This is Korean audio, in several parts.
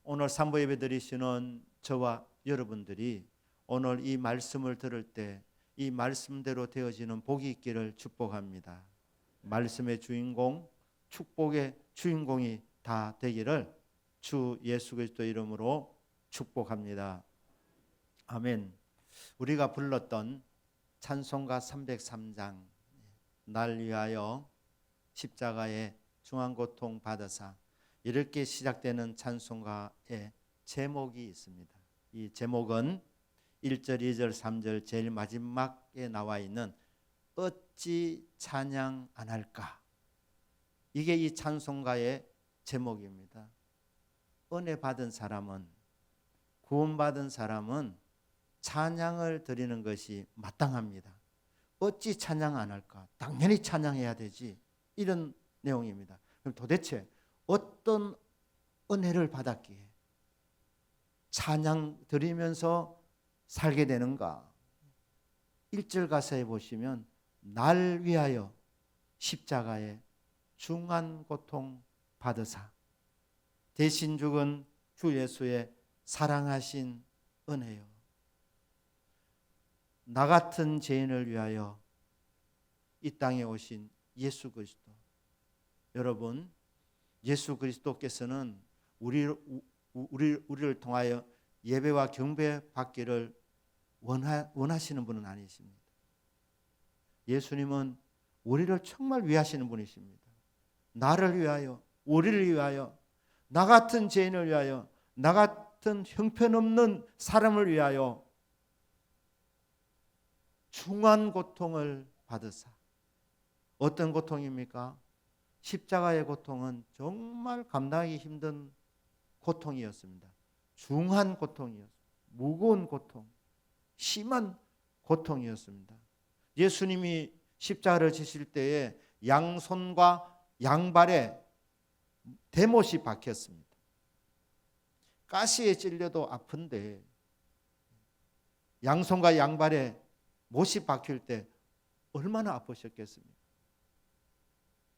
오늘 산부 예배 드리시는 저와 여러분들이 오늘 이 말씀을 들을 때 이 말씀대로 되어지는 복이 있기를 축복합니다. 말씀의 주인공, 축복의 주인공이 다 되기를 주 예수 그리스도 이름으로 축복합니다. 아멘. 우리가 불렀던 찬송가 303장 날 위하여 십자가의 중환고통 받으사, 이렇게 시작되는 찬송가의 제목이 있습니다. 이 제목은 1절, 2절, 3절 제일 마지막에 나와 있는 어찌 찬양 안 할까? 이게 이 찬송가의 제목입니다. 은혜 받은 사람은, 구원받은 사람은 찬양을 드리는 것이 마땅합니다. 어찌 찬양 안 할까? 당연히 찬양해야 되지. 이런 내용입니다. 그럼 도대체 어떤 은혜를 받았기에 찬양 드리면서 살게 되는가? 1절 가사에 보시면 날 위하여 십자가에 중한 고통 받으사 대신 죽은 주 예수의 사랑하신 은혜요, 나 같은 죄인을 위하여 이 땅에 오신 예수 그리스도. 여러분, 예수 그리스도께서는 우리를 통하여 예배와 경배 받기를 원하시는 분은 아니십니다. 예수님은 우리를 정말 위하시는 분이십니다. 나를 위하여, 우리를 위하여, 나 같은 죄인을 위하여, 나 같은 형편없는 사람을 위하여 중한 고통을 받으사. 어떤 고통입니까? 십자가의 고통은 정말 감당하기 힘든 고통이었습니다. 중한 고통이었습니다. 무거운 고통, 심한 고통이었습니다. 예수님이 십자가를 지실 때에 양손과 양발에 대못이 박혔습니다. 가시에 찔려도 아픈데 양손과 양발에 못이 박힐 때 얼마나 아프셨겠습니까?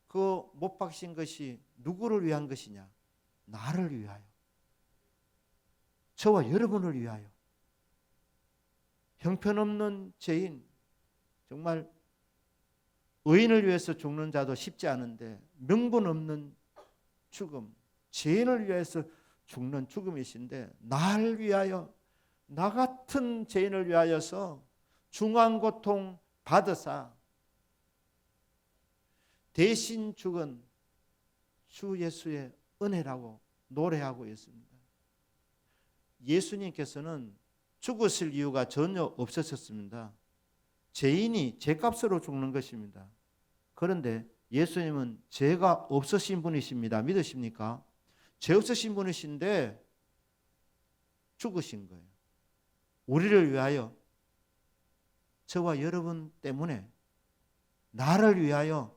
그 못 박힌 것이 누구를 위한 것이냐? 나를 위하여, 저와 여러분을 위하여. 형편없는 죄인, 정말 의인을 위해서 죽는 자도 쉽지 않은데 명분 없는 죽음, 죄인을 위해서 죽는 죽음이신데 날 위하여, 나 같은 죄인을 위하여서 중한 고통 받으사 대신 죽은 주 예수의 은혜라고 노래하고 있습니다. 예수님께서는 죽으실 이유가 전혀 없으셨습니다. 죄인이 죄값으로 죽는 것입니다. 그런데 예수님은 죄가 없으신 분이십니다. 믿으십니까? 죄 없으신 분이신데 죽으신 거예요. 우리를 위하여, 저와 여러분 때문에, 나를 위하여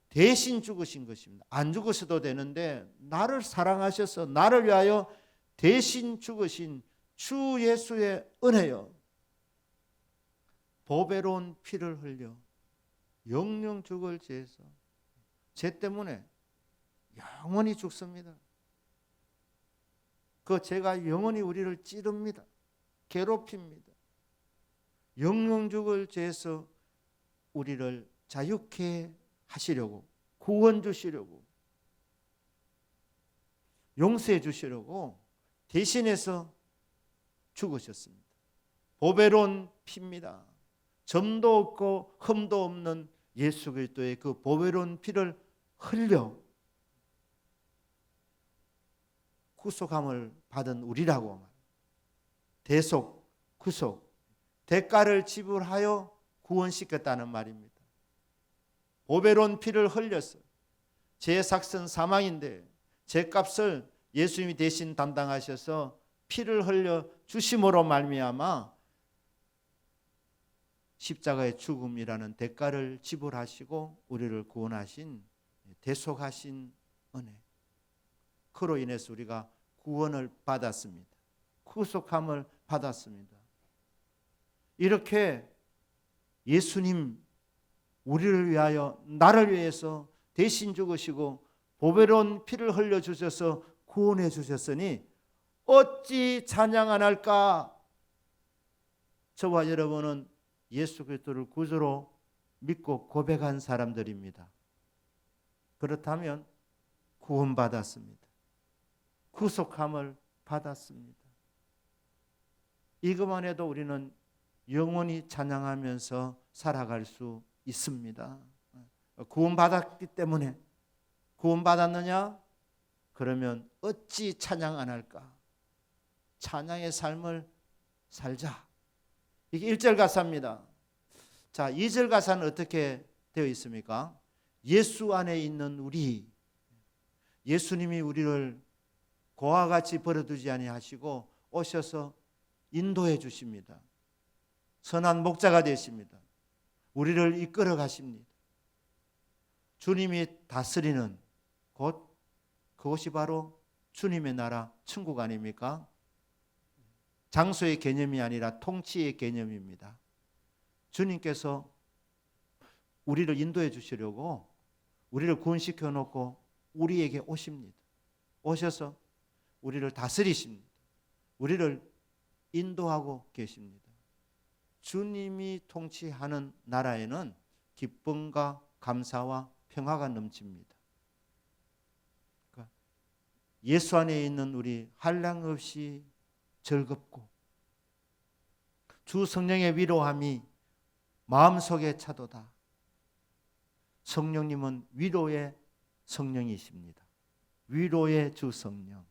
대신 죽으신 것입니다. 안 죽으셔도 되는데 나를 사랑하셔서 나를 위하여 대신 죽으신 주 예수의 은혜요, 보배로운 피를 흘려 영영 죽을 죄에서, 죄 때문에 영원히 죽습니다. 그 죄가 영원히 우리를 찌릅니다. 괴롭힙니다. 영영 죽을 죄에서 우리를 자유케 하시려고, 구원 주시려고, 용서해 주시려고 대신해서 죽으셨습니다. 보배로운 피입니다. 점도 없고 흠도 없는 예수 그리스도의 그 보배로운 피를 흘려 구속함을 받은 우리라고, 대속, 구속, 대가를 지불하여 구원시켰다는 말입니다. 보배로운 피를 흘려서, 제 삭선 사망인데 죄값을 예수님이 대신 담당하셔서 피를 흘려 주심으로 말미암아 십자가의 죽음이라는 대가를 지불하시고 우리를 구원하신, 대속하신 은혜, 그로 인해서 우리가 구원을 받았습니다. 구속함을 받았습니다. 이렇게 예수님, 우리를 위하여, 나를 위해서 대신 죽으시고 보배로운 피를 흘려주셔서 구원해 주셨으니 어찌 찬양 안 할까? 저와 여러분은 예수 그리스도를 구주로 믿고 고백한 사람들입니다. 그렇다면 구원받았습니다. 구속함을 받았습니다. 이것만 해도 우리는 영원히 찬양하면서 살아갈 수 있습니다. 구원받았기 때문에, 구원받았느냐? 그러면 어찌 찬양 안 할까? 찬양의 삶을 살자. 이게 1절 가사입니다. 자, 2절 가사는 어떻게 되어 있습니까? 예수 안에 있는 우리, 예수님이 우리를 고와 같이 버려두지 아니하시고 오셔서 인도해 주십니다. 선한 목자가 되십니다. 우리를 이끌어 가십니다. 주님이 다스리는 곳, 그것이 바로 주님의 나라 천국 아닙니까? 장소의 개념이 아니라 통치의 개념입니다. 주님께서 우리를 인도해 주시려고 우리를 구원시켜 놓고 우리에게 오십니다. 오셔서 우리를 다스리십니다. 우리를 인도하고 계십니다. 주님이 통치하는 나라에는 기쁨과 감사와 평화가 넘칩니다. 그러니까 예수 안에 있는 우리 한량 없이 즐겁고 주 성령의 위로함이 마음속에 차도다. 성령님은 위로의 성령이십니다. 위로의 주 성령.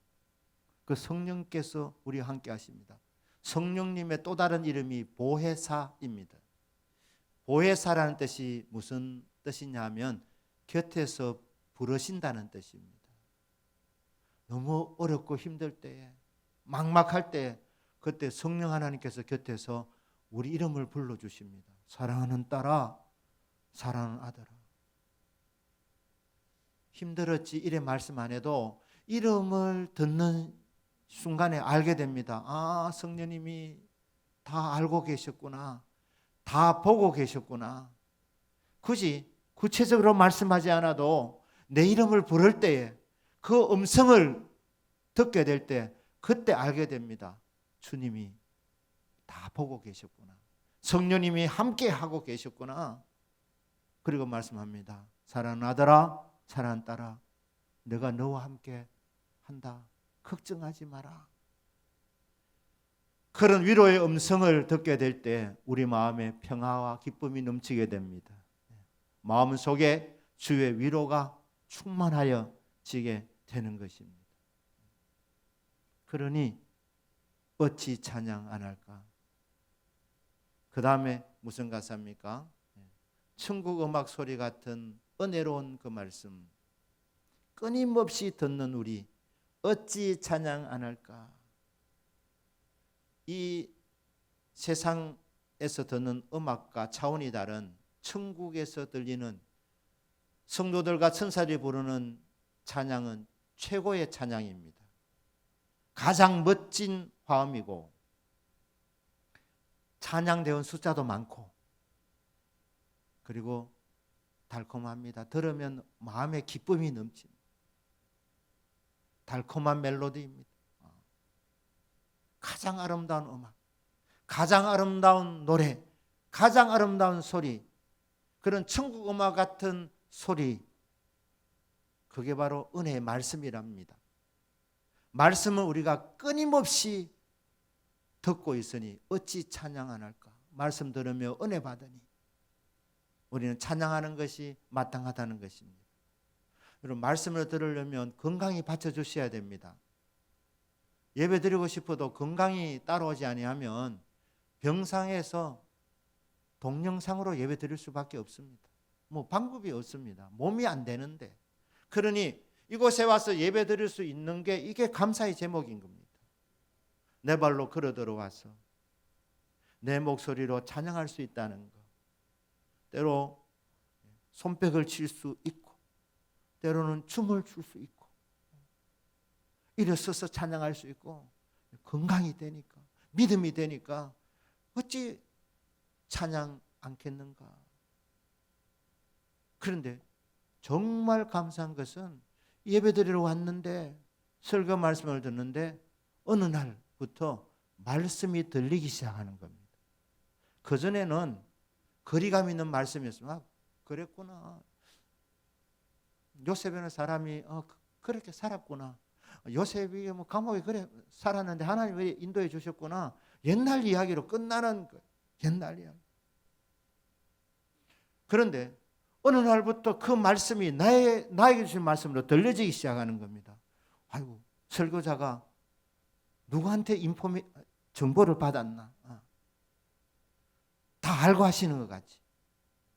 그 성령께서 우리와 함께 하십니다. 성령님의 또 다른 이름이 보혜사입니다. 보혜사라는 뜻이 무슨 뜻이냐 하면 곁에서 부르신다는 뜻입니다. 너무 어렵고 힘들 때에, 막막할 때, 그때 성령 하나님께서 곁에서 우리 이름을 불러주십니다. 사랑하는 딸아, 사랑하는 아들아. 힘들었지 이래 말씀 안 해도 이름을 듣는 순간에 알게 됩니다. 아, 성령님이 다 알고 계셨구나. 다 보고 계셨구나. 굳이 구체적으로 말씀하지 않아도 내 이름을 부를 때에 그 음성을 듣게 될 때 그때 알게 됩니다. 주님이 다 보고 계셨구나. 성령님이 함께 하고 계셨구나. 그리고 말씀합니다. 사랑하는 아들아, 사랑하는 딸아, 내가 너와 함께 한다. 걱정하지 마라. 그런 위로의 음성을 듣게 될 때 우리 마음에 평화와 기쁨이 넘치게 됩니다. 마음속에 주의 위로가 충만하여 지게 되는 것입니다. 그러니 어찌 찬양 안 할까? 그 다음에 무슨 가사입니까? 천국 음악 소리 같은 은혜로운 그 말씀, 끊임없이 듣는 우리 어찌 찬양 안 할까? 이 세상에서 듣는 음악과 차원이 다른 천국에서 들리는 성도들과 천사들이 부르는 찬양은 최고의 찬양입니다. 가장 멋진 화음이고 찬양대원 숫자도 많고 그리고 달콤합니다. 들으면 마음에 기쁨이 넘칩니다. 달콤한 멜로디입니다. 가장 아름다운 음악, 가장 아름다운 노래, 가장 아름다운 소리, 그런 천국 음악 같은 소리, 그게 바로 은혜의 말씀이랍니다. 말씀을 우리가 끊임없이 듣고 있으니 어찌 찬양 안 할까? 말씀 들으며 은혜 받으니 우리는 찬양하는 것이 마땅하다는 것입니다. 여러분, 말씀을 들으려면 건강히 받쳐주셔야 됩니다. 예배 드리고 싶어도 건강이 따라오지 아니하면 병상에서 동영상으로 예배 드릴 수밖에 없습니다. 뭐 방법이 없습니다. 몸이 안 되는데. 그러니 이곳에 와서 예배 드릴 수 있는 게 이게 감사의 제목인 겁니다. 내 발로 걸어 들어와서 내 목소리로 찬양할 수 있다는 것. 때로 손뼉을 칠 수 있고 때로는 춤을 출 수 있고 일어서서 찬양할 수 있고 건강이 되니까 믿음이 되니까 어찌 찬양 않겠는가. 그런데 정말 감사한 것은 예배드리러 왔는데 설교 말씀을 듣는데 어느 날부터 말씀이 들리기 시작하는 겁니다. 그전에는 거리감 있는 말씀이었으면 아, 그랬구나. 요셉이라는 사람이 그렇게 살았구나. 요셉이 뭐 감옥에 그래 살았는데 하나님이 왜 인도해 주셨구나. 옛날 이야기로 끝나는 거예요. 옛날 이야기. 그런데 어느 날부터 그 말씀이 나에게 주신 말씀으로 들려지기 시작하는 겁니다. 아이고, 설교자가 누구한테 정보를 받았나? 다 알고 하시는 것 같지.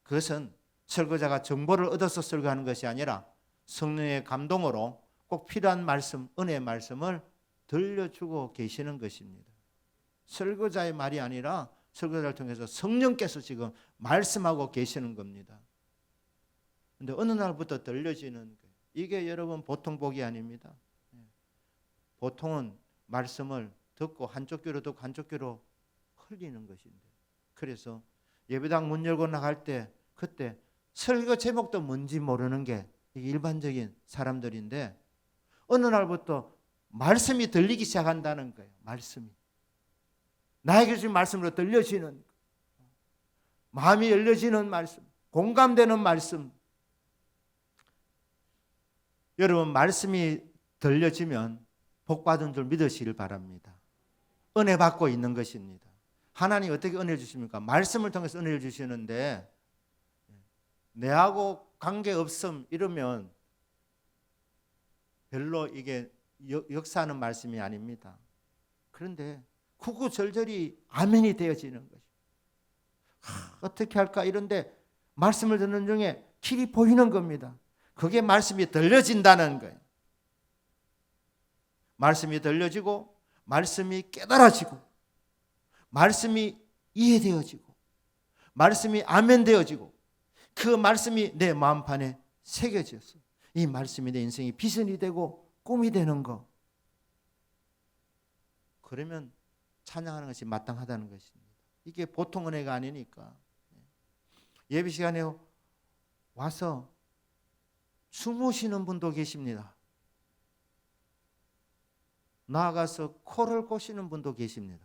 그것은 설교자가 정보를 얻어서 설교하는 것이 아니라 성령의 감동으로 꼭 필요한 말씀, 은혜의 말씀을 들려주고 계시는 것입니다. 설교자의 말이 아니라 설교자를 통해서 성령께서 지금 말씀하고 계시는 겁니다. 그런데 어느 날부터 들려지는 거예요. 이게 여러분 보통 복이 아닙니다. 보통은 말씀을 듣고 한쪽 귀로 듣고 한쪽 귀로 흘리는 것인데, 그래서 예배당 문 열고 나갈 때 그때 설교 제목도 뭔지 모르는 게 일반적인 사람들인데 어느 날부터 말씀이 들리기 시작한다는 거예요. 말씀이 나에게 주신 말씀으로 들려지는, 마음이 열려지는 말씀, 공감되는 말씀. 여러분, 말씀이 들려지면 복받은 줄 믿으시길 바랍니다. 은혜 받고 있는 것입니다. 하나님 어떻게 은혜를 주십니까? 말씀을 통해서 은혜를 주시는데 내하고 관계없음 이러면 별로 이게 역사하는 말씀이 아닙니다. 그런데 구구절절이 아멘이 되어지는 것이죠. 어떻게 할까 이런데 말씀을 듣는 중에 길이 보이는 겁니다. 그게 말씀이 들려진다는 거예요. 말씀이 들려지고 말씀이 깨달아지고 말씀이 이해되어지고 말씀이 아멘되어지고 그 말씀이 내 마음판에 새겨졌어. 이 말씀이 내 인생의 비전이 되고 꿈이 되는 거. 그러면 찬양하는 것이 마땅하다는 것입니다. 이게 보통 은혜가 아니니까. 예배 시간에 와서 숨 쉬는 분도 계십니다. 나아가서 코를 고시는 분도 계십니다.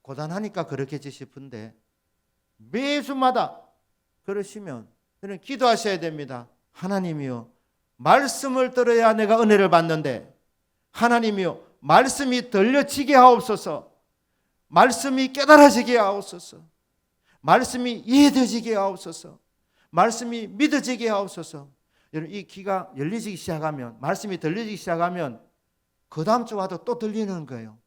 고단하니까 그렇겠지 싶은데 매주마다 그러시면 저는 기도하셔야 됩니다. 하나님이요, 말씀을 들어야 내가 은혜를 받는데 하나님이요, 말씀이 들려지게 하옵소서. 말씀이 깨달아지게 하옵소서. 말씀이 이해되지게 하옵소서. 말씀이 믿어지게 하옵소서. 여러분, 이 귀가 열리기 시작하면, 말씀이 들리기 시작하면 그 다음 주 와도 또 들리는 거예요.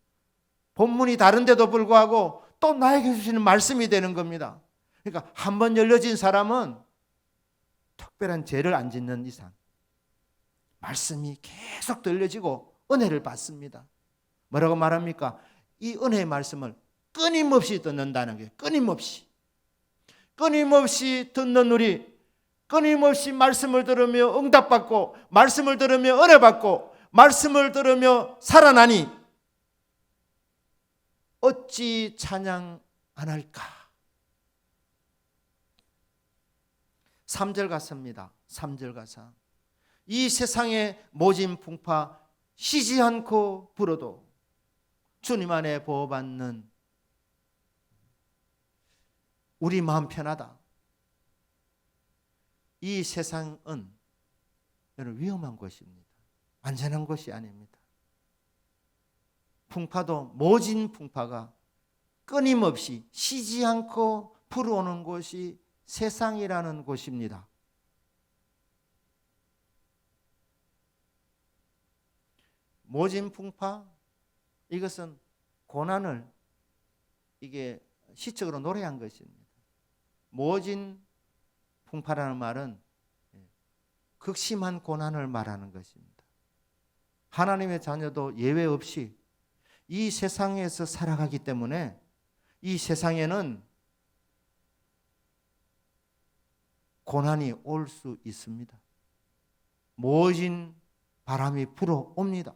본문이 다른데도 불구하고 또 나에게 주시는 말씀이 되는 겁니다. 그러니까 한 번 열려진 사람은 특별한 죄를 안 짓는 이상 말씀이 계속 들려지고 은혜를 받습니다. 뭐라고 말합니까? 이 은혜의 말씀을 끊임없이 듣는다는 게, 끊임없이 듣는 우리, 끊임없이 말씀을 들으며 응답받고 말씀을 들으며 은혜받고 말씀을 들으며 살아나니 어찌 찬양 안 할까? 3절 가사입니다. 3절 가사. 이 세상의 모진 풍파 쉬지 않고 불어도 주님 안에 보호받는 우리 마음 편하다. 이 세상은 여러분 위험한 곳입니다. 안전한 곳이 아닙니다. 풍파도 모진 풍파가 끊임없이 쉬지 않고 불어오는 곳이 세상이라는 곳입니다. 모진 풍파, 이것은 고난을 이게 시적으로 노래한 것입니다. 모진 풍파라는 말은 극심한 고난을 말하는 것입니다. 하나님의 자녀도 예외 없이 이 세상에서 살아가기 때문에 이 세상에는 고난이 올 수 있습니다. 모진 바람이 불어옵니다.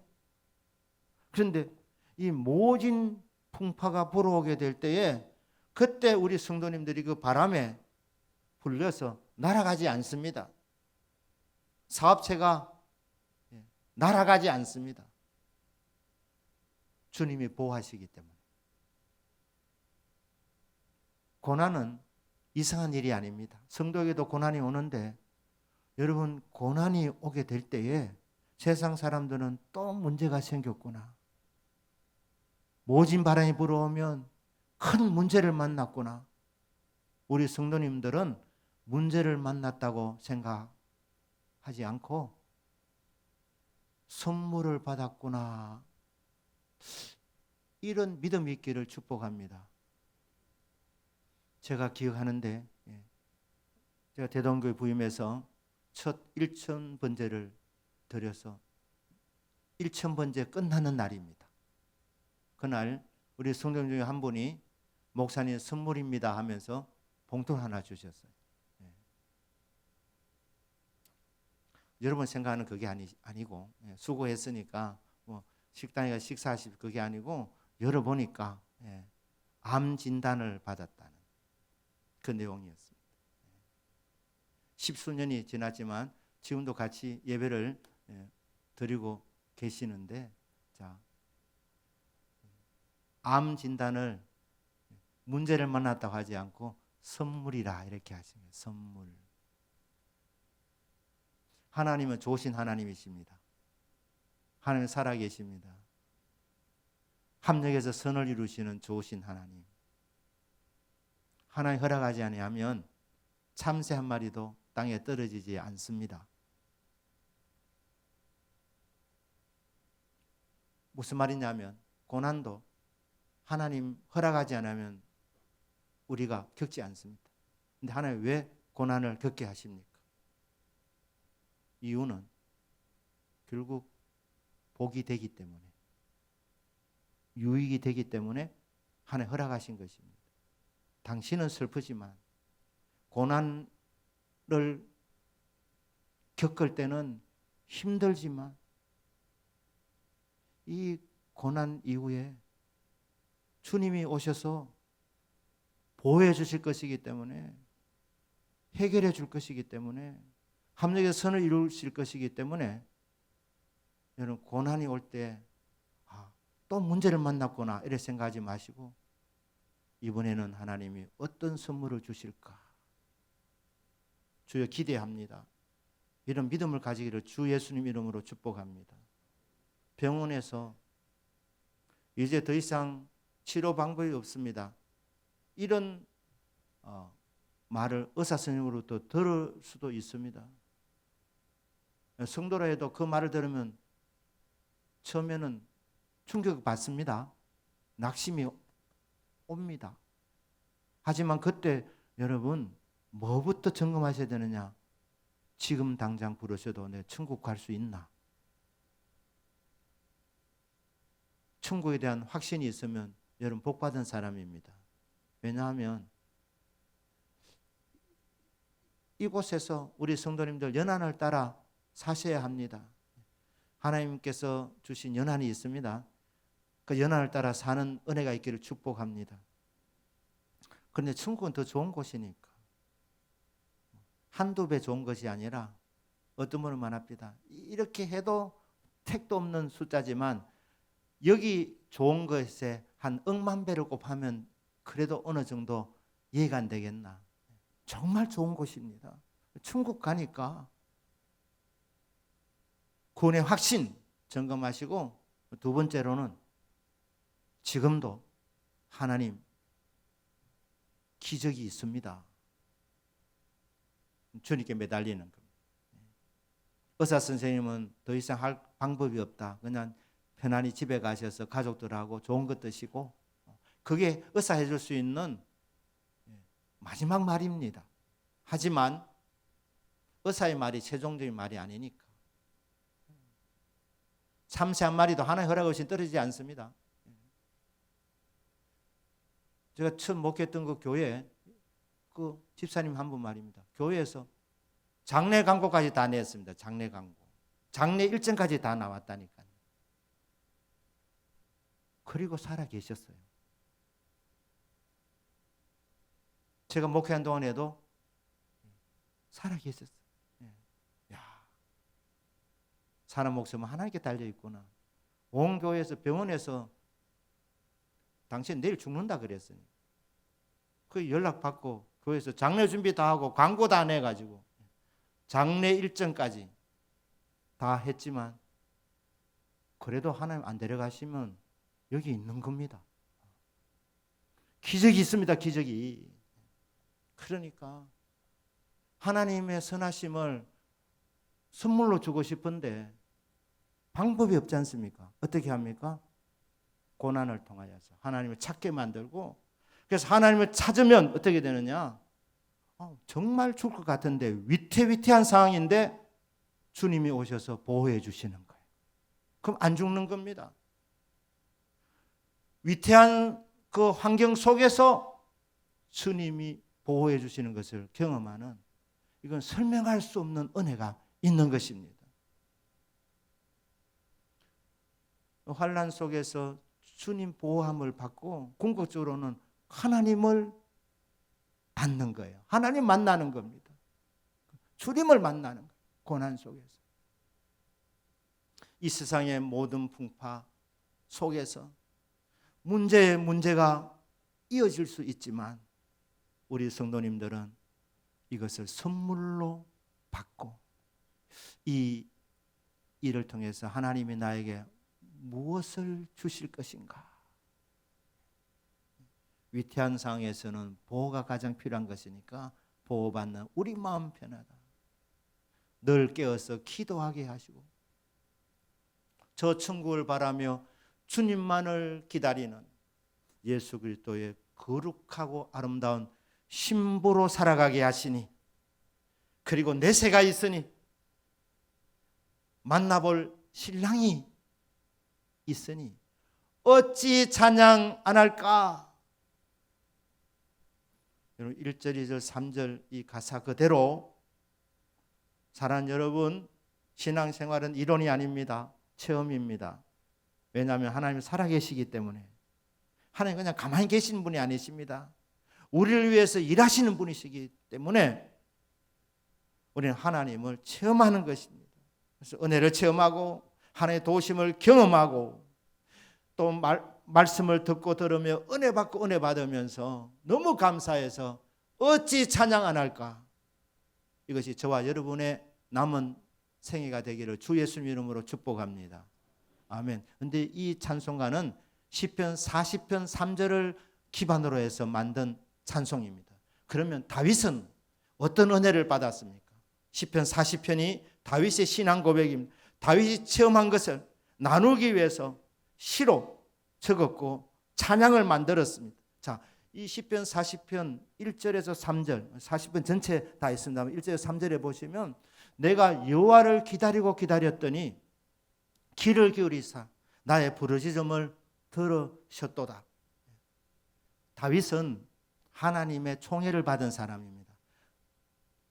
그런데 이 모진 풍파가 불어오게 될 때에 그때 우리 성도님들이 그 바람에 불려서 날아가지 않습니다. 사업체가 날아가지 않습니다. 주님이 보호하시기 때문에. 고난은 이상한 일이 아닙니다. 성도에게도 고난이 오는데 여러분, 고난이 오게 될 때에 세상 사람들은 또 문제가 생겼구나, 모진 바람이 불어오면 큰 문제를 만났구나, 우리 성도님들은 문제를 만났다고 생각하지 않고 선물을 받았구나, 이런 믿음이 있기를 축복합니다. 제가 기억하는데, 제가 대동교회 부임해서 첫 1,000번제를 드려서 1,000번제 끝나는 날입니다. 그날 우리 성도님 중에 한 분이 목사님 선물입니다 하면서 봉투를 하나 주셨어요. 여러분 생각하는 그게 아니고, 수고했으니까 뭐 식당에 가 식사하실 그게 아니고, 열어보니까 암 진단을 받았다는 그 내용이었습니다. 십수년이 지났지만 지금도 같이 예배를 드리고 계시는데, 자, 암 진단을 문제를 만났다고 하지 않고 선물이라 이렇게 하십니다. 선물. 하나님은 좋으신 하나님이십니다. 하나님은 살아계십니다. 합력해서 선을 이루시는 좋으신 하나님. 하나님 허락하지 아니하면 참새 한 마리도 땅에 떨어지지 않습니다. 무슨 말이냐면, 고난도 하나님 허락하지 않으면 우리가 겪지 않습니다. 근데 하나님 왜 고난을 겪게 하십니까? 이유는 결국 복이 되기 때문에, 유익이 되기 때문에 하나님 허락하신 것입니다. 당신은 슬프지만 고난을 겪을 때는 힘들지만 이 고난 이후에 주님이 오셔서 보호해 주실 것이기 때문에, 해결해 줄 것이기 때문에, 합력의 선을 이루실 것이기 때문에, 여러분 고난이 올 때 또 문제를 만났구나 이렇게 생각하지 마시고, 이번에는 하나님이 어떤 선물을 주실까 주여 기대합니다. 이런 믿음을 가지기를 주 예수님 이름으로 축복합니다. 병원에서 이제 더 이상 치료 방법이 없습니다, 이런 말을 의사 선생님으로부터 들을 수도 있습니다. 성도라 해도 그 말을 들으면 처음에는 충격을 받습니다. 낙심이 옵니다. 하지만 그때 여러분 뭐부터 점검하셔야 되느냐? 지금 당장 부르셔도 내 천국 갈 수 있나? 천국에 대한 확신이 있으면 여러분 복 받은 사람입니다. 왜냐하면 이곳에서 우리 성도님들 연한을 따라 사셔야 합니다. 하나님께서 주신 연한이 있습니다. 그 연한을 따라 사는 은혜가 있기를 축복합니다. 그런데 천국은 더 좋은 곳이니까, 한두 배 좋은 것이 아니라 어떤 분은 말합니다. 이렇게 해도 택도 없는 숫자지만 여기 좋은 것에 한 억만 배를 곱하면 그래도 어느 정도 이해가 안 되겠나. 정말 좋은 곳입니다. 천국 가니까 구원의 확신 점검하시고, 두 번째로는 지금도 하나님 기적이 있습니다. 주님께 매달리는 겁니다. 의사 선생님은 더 이상 할 방법이 없다, 그냥 편안히 집에 가셔서 가족들하고 좋은 것 드시고, 그게 의사 해줄 수 있는 마지막 말입니다. 하지만 의사의 말이 최종적인 말이 아니니까 참새 한 마리도 하나의 허락 없이 떨어지지 않습니다. 제가 처음 목회했던 그 교회 그 집사님 한 분 말입니다. 교회에서 장례 광고까지 다 냈습니다. 장례 광고, 장례 일정까지 다 나왔다니까요. 그리고 살아 계셨어요. 제가 목회한 동안에도 살아 계셨어요. 야, 사람 목숨은 하나님께 달려 있구나. 온 교회에서 병원에서 당신 내일 죽는다 그랬으니. 그 연락 받고 교회에서 장례 준비 다 하고 광고 다 내가지고 장례 일정까지 다 했지만 그래도 하나님 안 데려가시면 여기 있는 겁니다. 기적이 있습니다. 기적이. 그러니까 하나님의 선하심을 선물로 주고 싶은데 방법이 없지 않습니까? 어떻게 합니까? 고난을 통하여서 하나님을 찾게 만들고, 그래서 하나님을 찾으면 어떻게 되느냐? 정말 죽을 것 같은데 위태위태한 상황인데 주님이 오셔서 보호해 주시는 거예요. 그럼 안 죽는 겁니다. 위태한 그 환경 속에서 주님이 보호해 주시는 것을 경험하는, 이건 설명할 수 없는 은혜가 있는 것입니다. 환난 속에서 주님 보호함을 받고 궁극적으로는 하나님을 받는 거예요. 하나님 만나는 겁니다. 주님을 만나는 거예요. 고난 속에서. 이 세상의 모든 풍파 속에서 문제가 이어질 수 있지만 우리 성도님들은 이것을 선물로 받고 이 일을 통해서 하나님이 나에게 무엇을 주실 것인가? 위태한 상황에서는 보호가 가장 필요한 것이니까 보호받는 우리 마음 편하다. 늘 깨어서 기도하게 하시고 저 천국을 바라며 주님만을 기다리는 예수 그리스도의 거룩하고 아름다운 신부로 살아가게 하시니, 그리고 내세가 있으니 만나볼 신랑이 있으니 어찌 찬양 안 할까? 여러분 1절, 2절, 3절 이 가사 그대로 사랑하는 여러분, 신앙생활은 이론이 아닙니다. 체험입니다. 왜냐하면 하나님이 살아계시기 때문에. 하나님 그냥 가만히 계시는 분이 아니십니다. 우리를 위해서 일하시는 분이시기 때문에 우리는 하나님을 체험하는 것입니다. 그래서 은혜를 체험하고 하나님의 도우심을 경험하고 또 말씀을 듣고 들으며 은혜 받고 은혜 받으면서 너무 감사해서 어찌 찬양 안 할까? 이것이 저와 여러분의 남은 생애가 되기를 주 예수님 이름으로 축복합니다. 아멘. 그런데 이 찬송가는 시편 40편 3절을 기반으로 해서 만든 찬송입니다. 그러면 다윗은 어떤 은혜를 받았습니까? 시편 40편이 다윗의 신앙 고백입니다. 다윗이 체험한 것을 나누기 위해서 시로 적었고 찬양을 만들었습니다. 자, 이 시편 40편 1절에서 3절, 40편 전체 다 있습니다. 1절에서 3절에 보시면 내가 여호와를 기다리고 기다렸더니 귀를 기울이사 나의 부르짖음을 들으셨도다. 다윗은 하나님의 총애를 받은 사람입니다.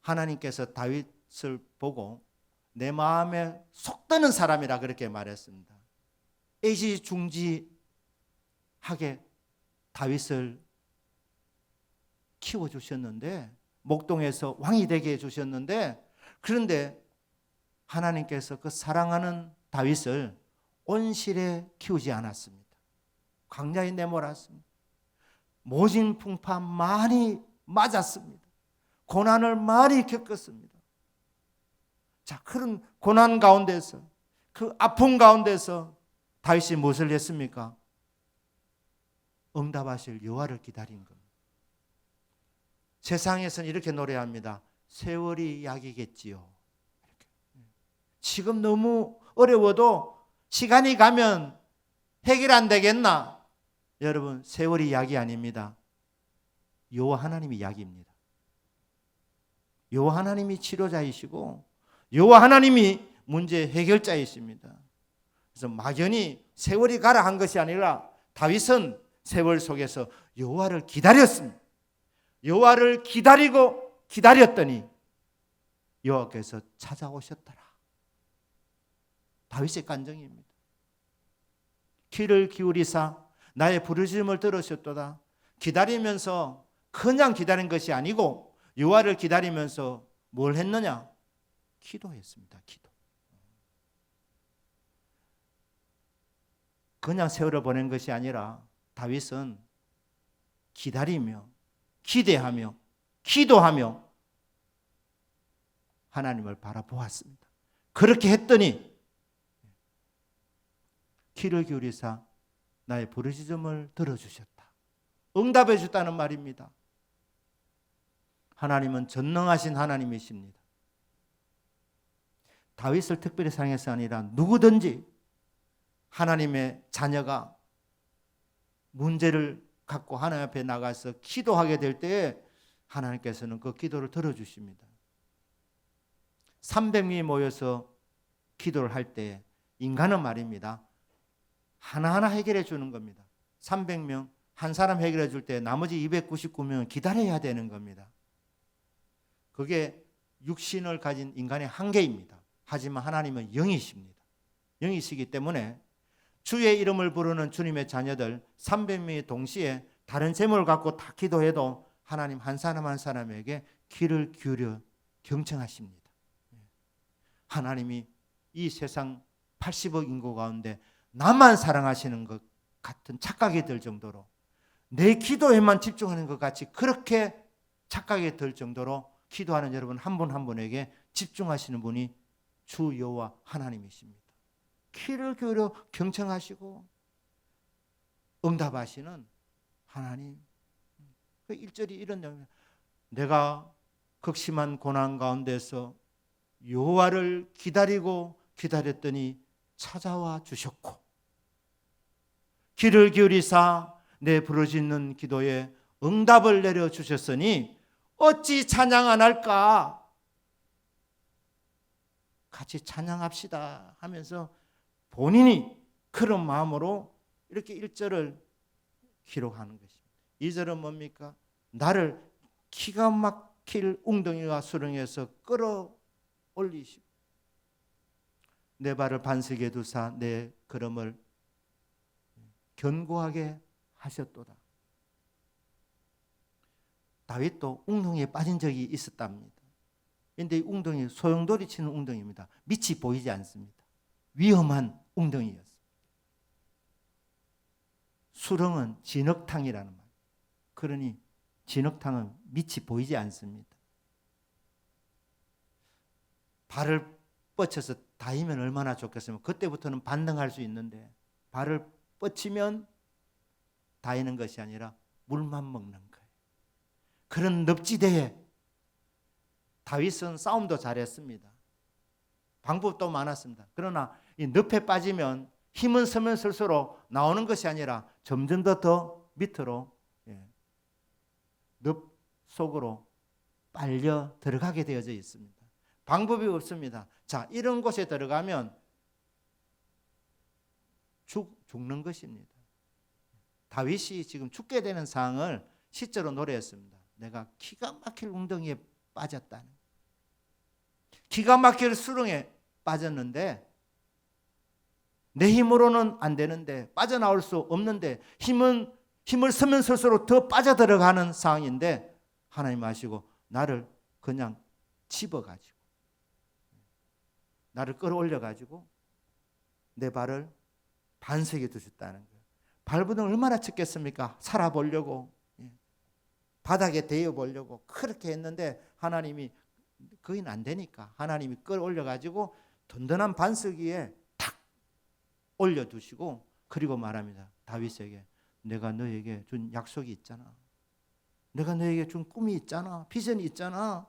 하나님께서 다윗을 보고 내 마음에 속드는 사람이라 그렇게 말했습니다. 애지중지하게 다윗을 키워주셨는데, 목동에서 왕이 되게 해주셨는데, 그런데 하나님께서 그 사랑하는 다윗을 온실에 키우지 않았습니다. 광야에 내몰았습니다. 모진 풍파 많이 맞았습니다. 고난을 많이 겪었습니다. 자, 그런 고난 가운데서, 그 아픔 가운데서 다윗이 무엇을 했습니까? 응답하실 여호와를 기다린 겁니다. 세상에서는 이렇게 노래합니다. 세월이 약이겠지요. 지금 너무 어려워도 시간이 가면 해결 안 되겠나? 여러분, 세월이 약이 아닙니다. 여호와 하나님이 약입니다. 여호와 하나님이 치료자이시고 여호와 하나님이 문제 해결자이십니다. 그래서 막연히 세월이 가라 한 것이 아니라 다윗은 세월 속에서 여호와를 기다렸습니다. 여호와를 기다리고 기다렸더니 여호와께서 찾아오셨더라. 다윗의 간증입니다. 귀를 기울이사 나의 부르짖음을 들으셨도다. 기다리면서 그냥 기다린 것이 아니고 여호와를 기다리면서 뭘 했느냐? 기도했습니다. 기도. 그냥 세월을 보낸 것이 아니라 다윗은 기다리며 기대하며 기도하며 하나님을 바라보았습니다. 그렇게 했더니 귀를 기울이사 나의 부르짖음을 들어주셨다. 응답해 줬다는 말입니다. 하나님은 전능하신 하나님이십니다. 다윗을 특별히 사용해서 아니라 누구든지 하나님의 자녀가 문제를 갖고 하나님 앞에 나가서 기도하게 될 때에 하나님께서는 그 기도를 들어주십니다. 300명이 모여서 기도를 할 때 인간은 말입니다. 하나하나 해결해 주는 겁니다. 300명 한 사람 해결해 줄 때 나머지 299명은 기다려야 되는 겁니다. 그게 육신을 가진 인간의 한계입니다. 하지만 하나님은 영이십니다. 영이시기 때문에 주의 이름을 부르는 주님의 자녀들 300명이 동시에 다른 제목을 갖고 다 기도해도 하나님 한 사람 한 사람에게 귀를 기울여 경청하십니다. 하나님이 이 세상 80억 인구 가운데 나만 사랑하시는 것 같은 착각이 들 정도로 내 기도에만 집중하는 것 같이 그렇게 착각이 들 정도로 기도하는 여러분 한 분 한 분에게 집중하시는 분이 주 여호와 하나님이십니다. 귀를 기울여 경청하시고 응답하시는 하나님. 그 1절이 이런 내용이에요. 내가 극심한 고난 가운데서 여호와를 기다리고 기다렸더니 찾아와 주셨고 귀를 기울이사 내 부르짖는 기도에 응답을 내려주셨으니 어찌 찬양 안 할까? 같이 찬양합시다 하면서 본인이 그런 마음으로 이렇게 1절을 기록하는 것입니다. 2절은 뭡니까? 나를 기가 막힐 웅덩이와 수렁에서 끌어올리시고 내 발을 반석에 두사 내 걸음을 견고하게 하셨도다. 다윗도 웅덩이에 빠진 적이 있었답니다. 그런데 이 웅덩이 소용돌이 치는 웅덩이입니다. 밑이 보이지 않습니다. 위험한 웅덩이였습니다. 수렁은 진흙탕이라는 말. 그러니 진흙탕은 밑이 보이지 않습니다. 발을 뻗쳐서 닿으면 얼마나 좋겠으면 그때부터는 반등할 수 있는데 발을 뻗치면 닿는 것이 아니라 물만 먹는 거예요. 그런 늪지대에 다윗은 싸움도 잘했습니다. 방법도 많았습니다. 그러나 이 늪에 빠지면 힘은 서면 설수록 나오는 것이 아니라 점점 더 밑으로 늪 속으로 빨려 들어가게 되어져 있습니다. 방법이 없습니다. 자, 이런 곳에 들어가면 죽는 것입니다. 다윗이 지금 죽게 되는 상황을 시적으로 노래했습니다. 내가 기가 막힐 웅덩이에 빠졌다는, 기가 막힐 수렁에 빠졌는데 내 힘으로는 안 되는데 빠져나올 수 없는데 힘을 쓰면 쓸수록 더 빠져들어가는 상황인데 하나님 아시고 나를 그냥 집어가지고 나를 끌어올려가지고 내 발을 반석에 두셨다는 거예요. 발부둥 얼마나 쳤겠습니까? 살아보려고 바닥에 대어보려고 그렇게 했는데 하나님이 그건 안 되니까 하나님이 끌어올려가지고 든든한 반석 위에 탁 올려두시고 그리고 말합니다. 다윗에게 내가 너에게 준 약속이 있잖아. 내가 너에게 준 꿈이 있잖아. 비전이 있잖아.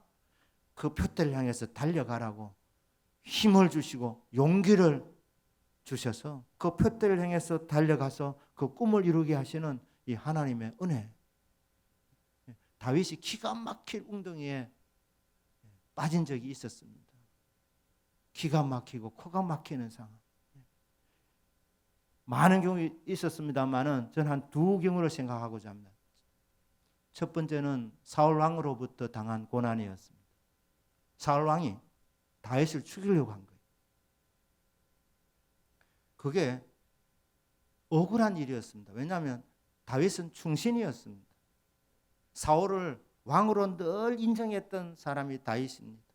그 표대를 향해서 달려가라고 힘을 주시고 용기를 주셔서 그 표대를 향해서 달려가서 그 꿈을 이루게 하시는 이 하나님의 은혜. 다윗이 기가 막힐 웅덩이에 빠진 적이 있었습니다. 기가 막히고 코가 막히는 상황. 많은 경우 있었습니다만은 저는 한 두 경우를 생각하고자 합니다. 첫 번째는 사울 왕으로부터 당한 고난이었습니다. 사울 왕이 다윗을 죽이려고 한 거예요. 그게 억울한 일이었습니다. 왜냐하면 다윗은 충신이었습니다. 사울을 왕으로 늘 인정했던 사람이 다윗입니다.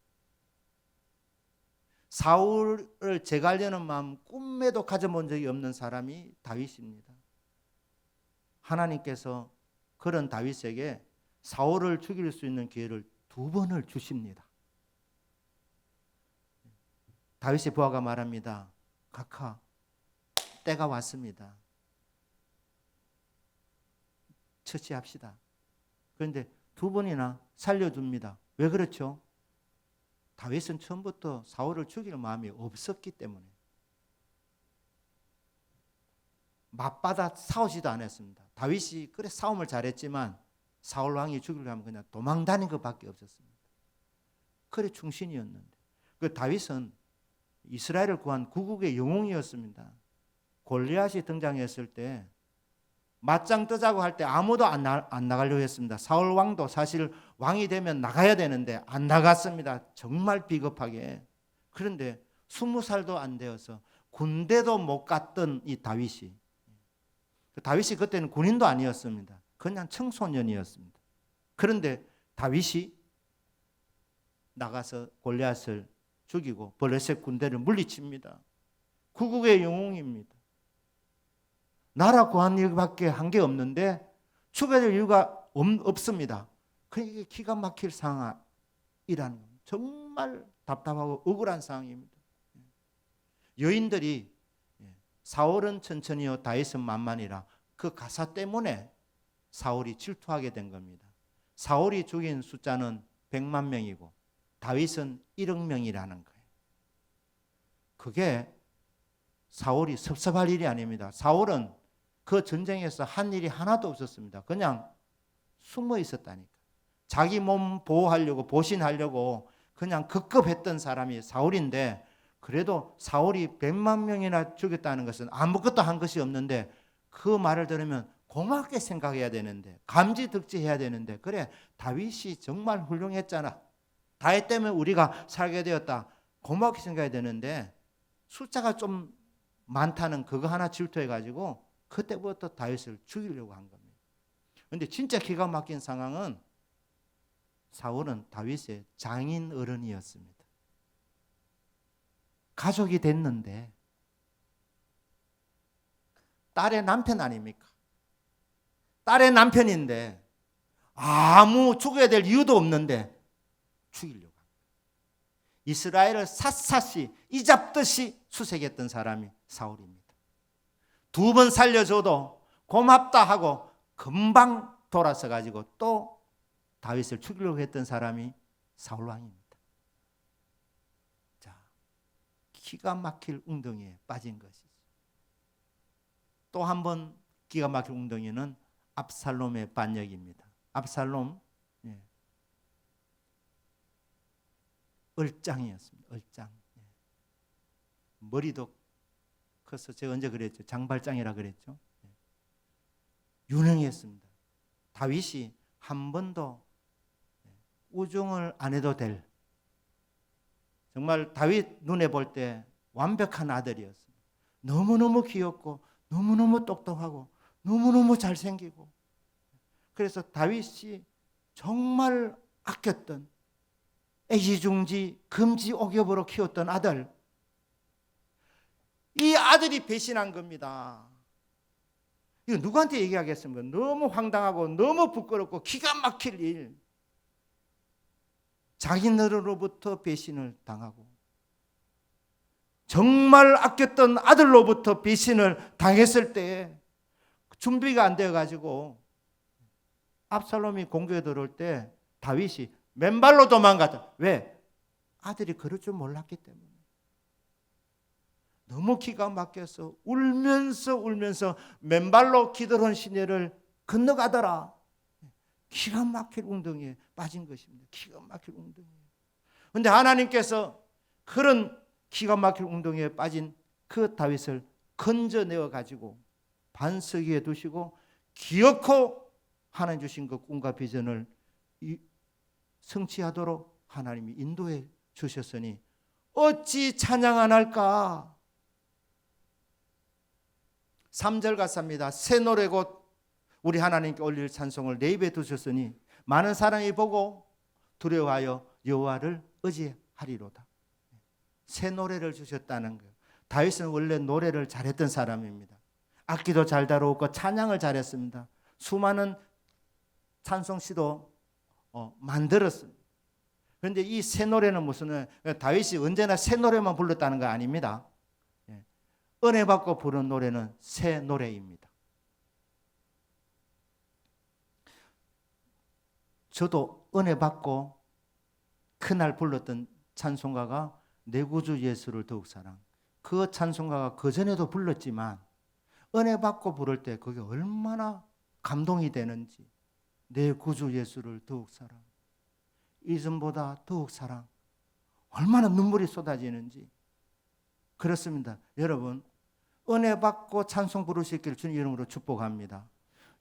사울을 제거하려는 마음 꿈에도 가져본 적이 없는 사람이 다윗입니다. 하나님께서 그런 다윗에게 사울을 죽일 수 있는 기회를 2번을 주십니다. 다윗의 부하가 말합니다. 각하, 때가 왔습니다. 처치합시다. 그런데 2번이나 살려줍니다. 왜 그렇죠? 다윗은 처음부터 사울을 죽일 마음이 없었기 때문에 맞받아 싸우지도 않았습니다. 다윗이 그래 싸움을 잘했지만 사울 왕이 죽이려면 그냥 도망다닌 것밖에 없었습니다. 그래 충신이었는데 그 다윗은 이스라엘을 구한 구국의 영웅이었습니다. 골리앗이 등장했을 때 맞짱 뜨자고 할 때 아무도 안 나가려고 했습니다. 사울 왕도 사실 왕이 되면 나가야 되는데 안 나갔습니다. 정말 비겁하게. 그런데 20살도 안 되어서 군대도 못 갔던 이 다윗이 그때는 군인도 아니었습니다. 그냥 청소년이었습니다. 그런데 다윗이 나가서 골리앗을 죽이고 블레셋 군대를 물리칩니다. 구국의 영웅입니다. 나라 구한 일밖에 한 게 없는데 죽여야 될 이유가 없습니다. 그게 기가 막힐 상황이라는 겁니다. 정말 답답하고 억울한 상황입니다. 여인들이 사울은 천천히요 다윗은 만만이라 그 가사 때문에 사울이 질투하게 된 겁니다. 사울이 죽인 숫자는 100만 명이고 다윗은 1억 명이라는 거예요. 그게 사울이 섭섭할 일이 아닙니다. 사울은 그 전쟁에서 한 일이 하나도 없었습니다. 그냥 숨어 있었다니까. 자기 몸 보호하려고 보신하려고 그냥 급급했던 사람이 사울인데 그래도 사울이 100만 명이나 죽였다는 것은 아무것도 한 것이 없는데 그 말을 들으면 고맙게 생각해야 되는데 감지덕지해야 되는데 그래 다윗이 정말 훌륭했잖아. 다윗 때문에 우리가 살게 되었다. 고맙게 생각해야 되는데 숫자가 좀 많다는 그거 하나 질투해가지고 그때부터 다윗을 죽이려고 한 겁니다. 그런데 진짜 기가 막힌 상황은 사울은 다윗의 장인 어른이었습니다. 가족이 됐는데 딸의 남편 아닙니까? 딸의 남편인데 아무 죽어야 될 이유도 없는데 죽이려고 합니다. 이스라엘을 샅샅이 이잡듯이 수색했던 사람이 사울입니다. 2번 살려줘도 고맙다 하고 금방 돌아서 가지고 또 다윗을 죽이려고 했던 사람이 사울 왕입니다. 자, 기가 막힐 웅덩이에 빠진 것이죠. 또 한 번 기가 막힐 웅덩이는 압살롬의 반역입니다. 압살롬 얼짱이었습니다. 얼짱. 머리도 커서 제가 언제 그랬죠? 장발장이라 그랬죠. 유능했습니다. 다윗이 한 번도 우종을 안 해도 될 정말 다윗 눈에 볼 때 완벽한 아들이었습니다. 너무너무 귀엽고 너무너무 똑똑하고 너무너무 잘생기고 그래서 다윗이 정말 아꼈던 애지중지 금지옥엽으로 키웠던 아들 이 아들이 배신한 겁니다. 이거 누구한테 얘기하겠습니까? 너무 황당하고 너무 부끄럽고 기가 막힐 일. 자기네로부터 배신을 당하고 정말 아꼈던 아들로부터 배신을 당했을 때 준비가 안 되어가지고 압살롬이 공격에 들어올 때 다윗이 맨발로 도망갔다. 왜? 아들이 그럴 줄 몰랐기 때문에. 너무 기가 막혀서 울면서 맨발로 기드론 시내를 건너가더라. 기가 막힐 웅덩이에 빠진 것입니다. 기가 막힐 웅덩이에. 그런데 하나님께서 그런 기가 막힐 웅덩이에 빠진 그 다윗을 건져내어 가지고 반석 위에 두시고 기어코 하나님 주신 그 꿈과 비전을 성취하도록 하나님이 인도해 주셨으니 어찌 찬양 안 할까? 3절 같습니다. 새 노래 곧 우리 하나님께 올릴 찬송을 내 입에 두셨으니 많은 사람이 보고 두려워하여 여호와를 의지하리로다. 새 노래를 주셨다는 거예요. 다윗은 원래 노래를 잘했던 사람입니다. 악기도 잘 다루었고 찬양을 잘했습니다. 수많은 찬송시도 만들었습니다. 그런데 이 새 노래는 무슨, 다윗이 언제나 새 노래만 불렀다는 거 아닙니다. 은혜 받고 부른 노래는 새 노래입니다. 저도 은혜 받고 그날 불렀던 찬송가가 내 구주 예수를 더욱 사랑. 그 찬송가가 그전에도 불렀지만 은혜 받고 부를 때 그게 얼마나 감동이 되는지. 내 구주 예수를 더욱 사랑. 이전보다 더욱 사랑. 얼마나 눈물이 쏟아지는지. 그렇습니다. 여러분, 은혜 받고 찬송 부를 수 있기를 주님 이름으로 축복합니다.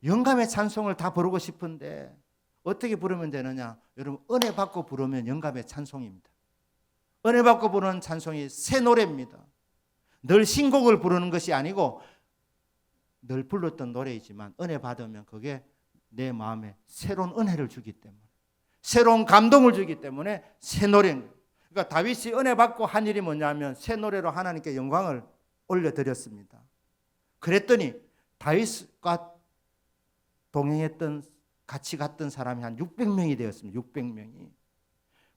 영감의 찬송을 다 부르고 싶은데 어떻게 부르면 되느냐? 여러분, 은혜 받고 부르면 영감의 찬송입니다. 은혜 받고 부르는 찬송이 새 노래입니다. 늘 신곡을 부르는 것이 아니고 늘 불렀던 노래이지만 은혜 받으면 그게 내 마음에 새로운 은혜를 주기 때문에, 새로운 감동을 주기 때문에 새 노래입니다. 그러니까 다윗이 은혜 받고 한 일이 뭐냐면 새 노래로 하나님께 영광을 올려드렸습니다. 그랬더니 다윗과 동행했던, 같이 갔던 사람이 한 600명이 되었습니다. 600명이.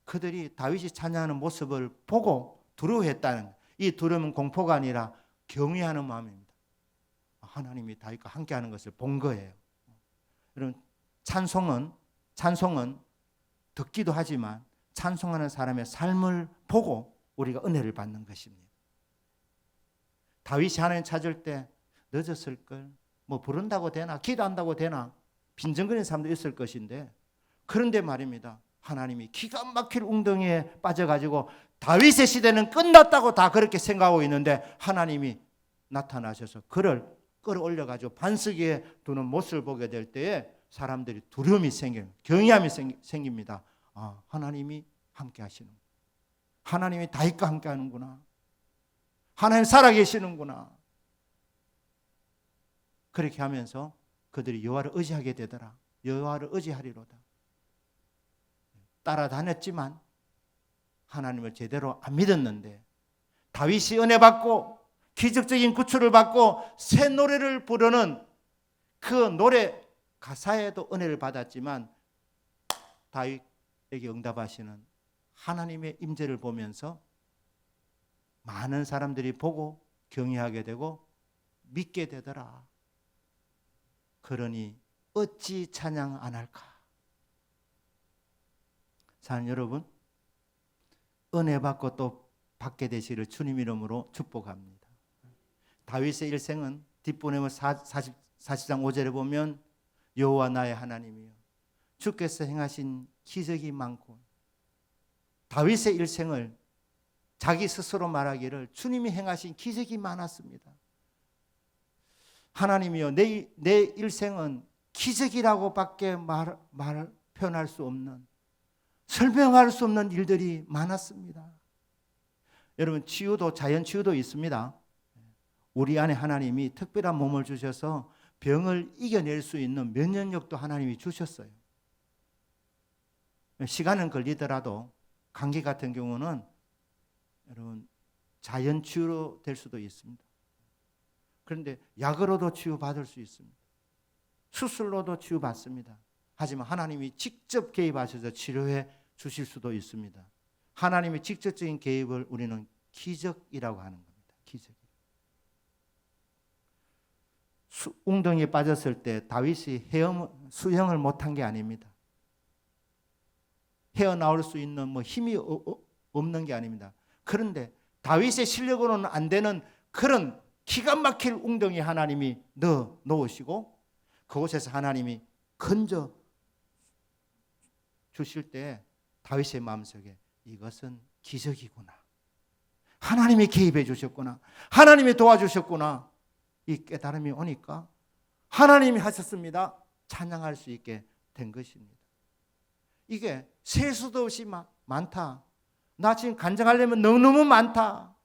그들이 다윗이 찬양하는 모습을 보고 두려워했다는, 이 두려움은 공포가 아니라 경외하는 마음입니다. 하나님이 다윗과 함께하는 것을 본 거예요. 여러분, 찬송은 듣기도 하지만 찬송하는 사람의 삶을 보고 우리가 은혜를 받는 것입니다. 다윗이 하나님 찾을 때 늦었을걸, 뭐 부른다고 되나, 기도한다고 되나 빈정거리는 사람도 있을 것인데, 그런데 말입니다, 하나님이 기가 막힐 웅덩이에 빠져가지고 다윗의 시대는 끝났다고 다 그렇게 생각하고 있는데 하나님이 나타나셔서 그를 끌어올려가지고 반석 위에 두는 모습을 보게 될 때에 사람들이 두려움이 생겨요. 경외함이 생깁니다. 아, 하나님이 함께 하시는, 하나님이 다윗과 함께 하는구나, 하나님 살아계시는구나. 그렇게 하면서 그들이 여호와를 의지하게 되더라. 여호와를 의지하리로다. 따라다녔지만 하나님을 제대로 안 믿었는데 다윗이 은혜 받고 기적적인 구출을 받고 새 노래를 부르는 그 노래 가사에도 은혜를 받았지만 다윗에게 응답하시는 하나님의 임재를 보면서 많은 사람들이 보고 경외하게 되고 믿게 되더라. 그러니 어찌 찬양 안 할까? 사랑하는 여러분, 은혜 받고 또 받게 되시기를 주님 이름으로 축복합니다. 다윗의 일생은 뒷부분에 40장 5절에 보면 여호와 나의 하나님이여 주께서 행하신 기적이 많고, 다윗의 일생을 자기 스스로 말하기를 주님이 행하신 기적이 많았습니다. 하나님이여 내 일생은 기적이라고밖에 표현할 수 없는, 설명할 수 없는 일들이 많았습니다. 여러분, 치유도, 자연 치유도 있습니다. 우리 안에 하나님이 특별한 몸을 주셔서 병을 이겨낼 수 있는 면역력도 하나님이 주셨어요. 시간은 걸리더라도 감기 같은 경우는 여러분 자연 치유로 될 수도 있습니다. 그런데 약으로도 치유받을 수 있습니다. 수술로도 치유받습니다. 하지만 하나님이 직접 개입하셔서 치료해 주실 수도 있습니다. 하나님의 직접적인 개입을 우리는 기적이라고 하는 겁니다. 기적. 웅덩이에 빠졌을 때 다윗이 수영을 못한 게 아닙니다. 헤어나올 수 있는 힘이 없는 게 아닙니다. 그런데 다윗의 실력으로는 안 되는 그런 기가 막힐 웅덩이에 하나님이 넣으시고 그곳에서 하나님이 건져 주실 때 다윗의 마음속에 이것은 기적이구나, 하나님이 개입해 주셨구나, 하나님이 도와주셨구나, 이 깨달음이 오니까 하나님이 하셨습니다 찬양할 수 있게 된 것입니다. 이게 셀 수도 없이 많다. 나 지금 간증하려면 너무너무 많다.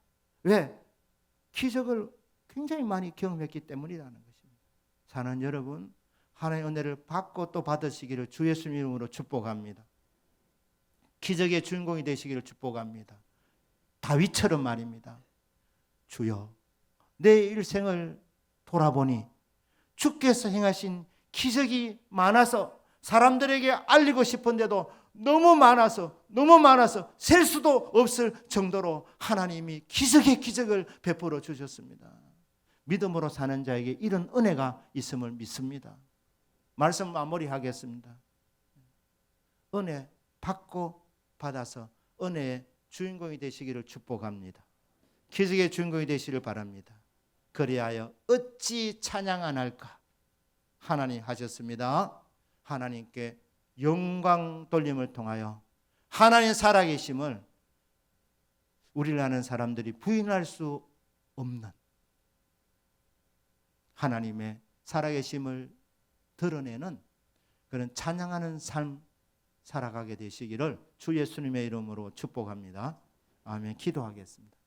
왜? 기적을 굉장히 많이 경험했기 때문이라는 것입니다. 사는 여러분, 하나님의 은혜를 받고 또 받으시기를 주 예수님 이름으로 축복합니다. 기적의 주인공이 되시기를 축복합니다. 다윗처럼 말입니다. 주여, 내 일생을 돌아보니 주께서 행하신 기적이 많아서 사람들에게 알리고 싶은데도 너무 많아서 셀 수도 없을 정도로 하나님이 기적의 기적을 베풀어 주셨습니다. 믿음으로 사는 자에게 이런 은혜가 있음을 믿습니다. 말씀 마무리하겠습니다. 은혜 받고 받아서 은혜의 주인공이 되시기를 축복합니다. 기적의 주인공이 되시기를 바랍니다. 그리하여 어찌 찬양 안 할까? 하나님 하셨습니다. 하나님께 영광 돌림을 통하여 하나님 살아계심을 우리를 아는 사람들이 부인할 수 없는 하나님의 살아계심을 드러내는 그런 찬양하는 삶 살아가게 되시기를 주 예수님의 이름으로 축복합니다. 아멘. 기도하겠습니다.